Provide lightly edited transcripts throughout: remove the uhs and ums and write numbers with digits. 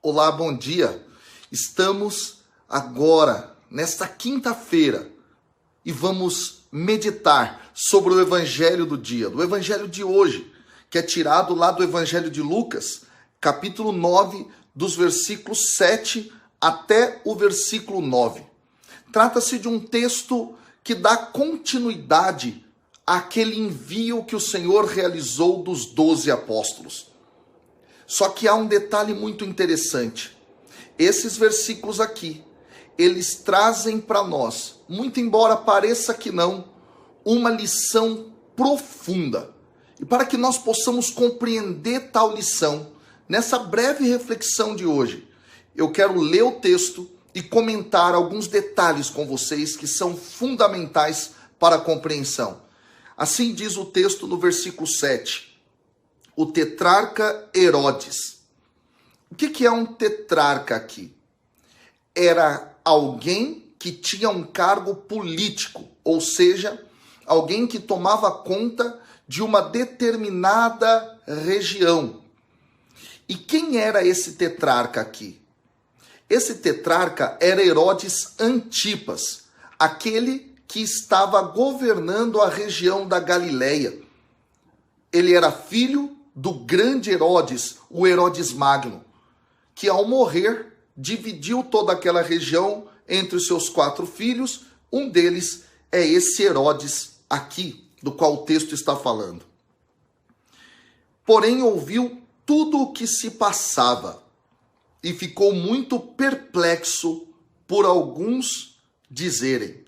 Olá, bom dia. Estamos agora, nesta quinta-feira, e vamos meditar sobre o Evangelho do dia, do Evangelho de hoje, que é tirado lá do Evangelho de Lucas, capítulo 9, dos versículos 7 até o versículo 9. Trata-se de um texto que dá continuidade àquele envio que o Senhor realizou dos 12 apóstolos. Só que há um detalhe muito interessante. Esses versículos aqui, eles trazem para nós, muito embora pareça que não, uma lição profunda. E para que nós possamos compreender tal lição, nessa breve reflexão de hoje, eu quero ler o texto e comentar alguns detalhes com vocês que são fundamentais para a compreensão. Assim diz o texto no versículo 7. O tetrarca Herodes. O que é um tetrarca aqui? Era alguém que tinha um cargo político, ou seja, alguém que tomava conta de uma determinada região. E quem era esse tetrarca aqui? Esse tetrarca era Herodes Antipas, aquele que estava governando a região da Galileia. Ele era filho do grande Herodes, o Herodes Magno, que ao morrer dividiu toda aquela região entre os seus 4 filhos. Um deles é esse Herodes aqui, do qual o texto está falando. Porém, ouviu tudo o que se passava e ficou muito perplexo por alguns dizerem: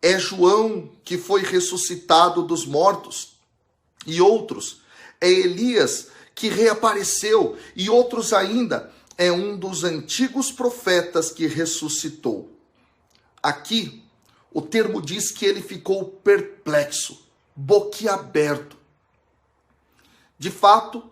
é João que foi ressuscitado dos mortos, e outros: é Elias que reapareceu, e outros ainda: é um dos antigos profetas que ressuscitou. Aqui, o termo diz que ele ficou perplexo, boquiaberto. De fato,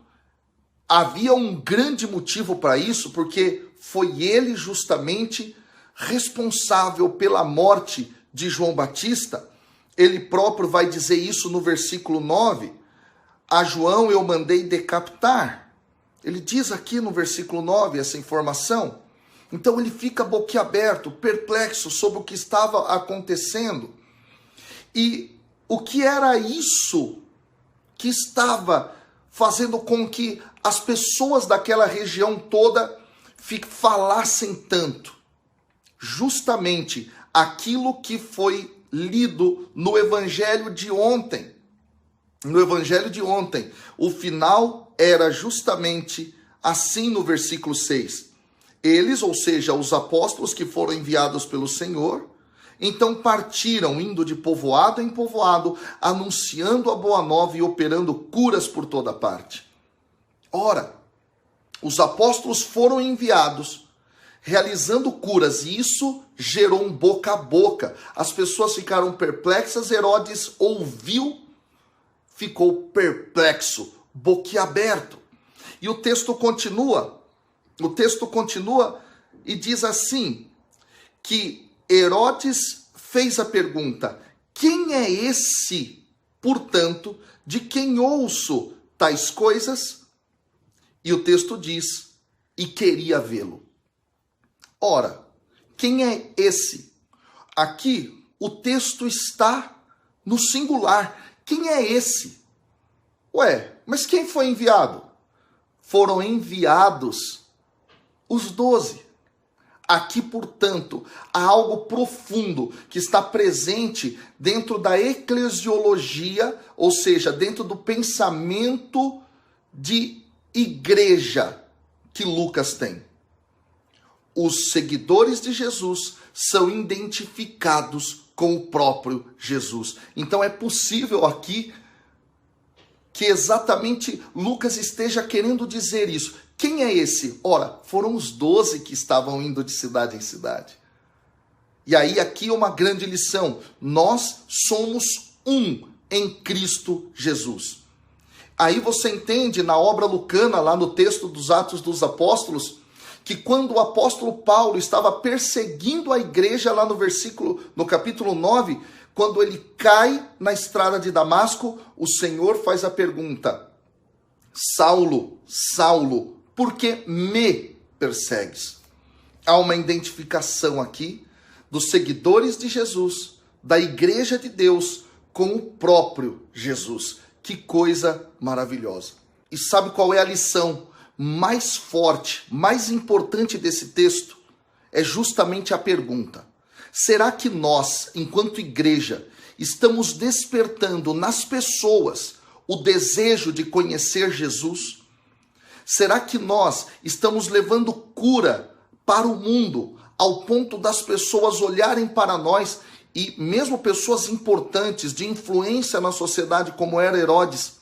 havia um grande motivo para isso, porque foi ele justamente responsável pela morte de João Batista. Ele próprio vai dizer isso no versículo 9. A João eu mandei decapitar. Ele diz aqui no versículo 9 essa informação. Então ele fica boquiaberto, perplexo sobre o que estava acontecendo. E o que era isso que estava fazendo com que as pessoas daquela região toda falassem tanto? Justamente aquilo que foi lido no Evangelho de ontem. No Evangelho de ontem, o final era justamente assim no versículo 6. Eles, ou seja, os apóstolos que foram enviados pelo Senhor, então partiram, indo de povoado em povoado, anunciando a boa nova e operando curas por toda parte. Ora, os apóstolos foram enviados, realizando curas, e isso gerou um boca a boca. As pessoas ficaram perplexas, Herodes ouviu, ficou perplexo, boquiaberto. E o texto continua e diz assim, que Herodes fez a pergunta: quem é esse, portanto, de quem ouço tais coisas? E o texto diz, e queria vê-lo. Ora, quem é esse? Aqui o texto está no singular. Quem é esse? Ué, mas quem foi enviado? Foram enviados os 12. Aqui, portanto, há algo profundo que está presente dentro da eclesiologia, ou seja, dentro do pensamento de igreja que Lucas tem. Os seguidores de Jesus são identificados com o próprio Jesus. Então é possível aqui que exatamente Lucas esteja querendo dizer isso. Quem é esse? Ora, foram os 12 que estavam indo de cidade em cidade. E aí aqui é uma grande lição. Nós somos um em Cristo Jesus. Aí você entende na obra lucana, lá no texto dos Atos dos Apóstolos, que quando o apóstolo Paulo estava perseguindo a igreja lá no capítulo 9, quando ele cai na estrada de Damasco, o Senhor faz a pergunta: Saulo, Saulo, por que me persegues. Há uma identificação aqui dos seguidores de Jesus, da igreja de Deus, com o próprio Jesus. Que coisa maravilhosa. E sabe qual é a lição mais forte, mais importante desse texto? É justamente a pergunta: será que nós, enquanto igreja, estamos despertando nas pessoas o desejo de conhecer Jesus? Será que nós estamos levando cura para o mundo, ao ponto das pessoas olharem para nós, e mesmo pessoas importantes, de influência na sociedade, como era Herodes,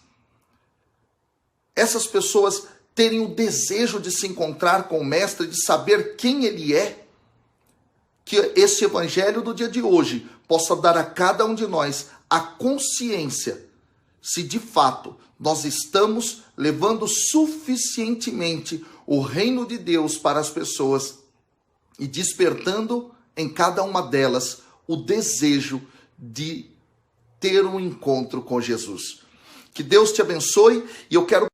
essas pessoas terem o desejo de se encontrar com o Mestre, de saber quem ele é? Que esse evangelho do dia de hoje possa dar a cada um de nós a consciência se de fato nós estamos levando suficientemente o reino de Deus para as pessoas e despertando em cada uma delas o desejo de ter um encontro com Jesus. Que Deus te abençoe, e eu quero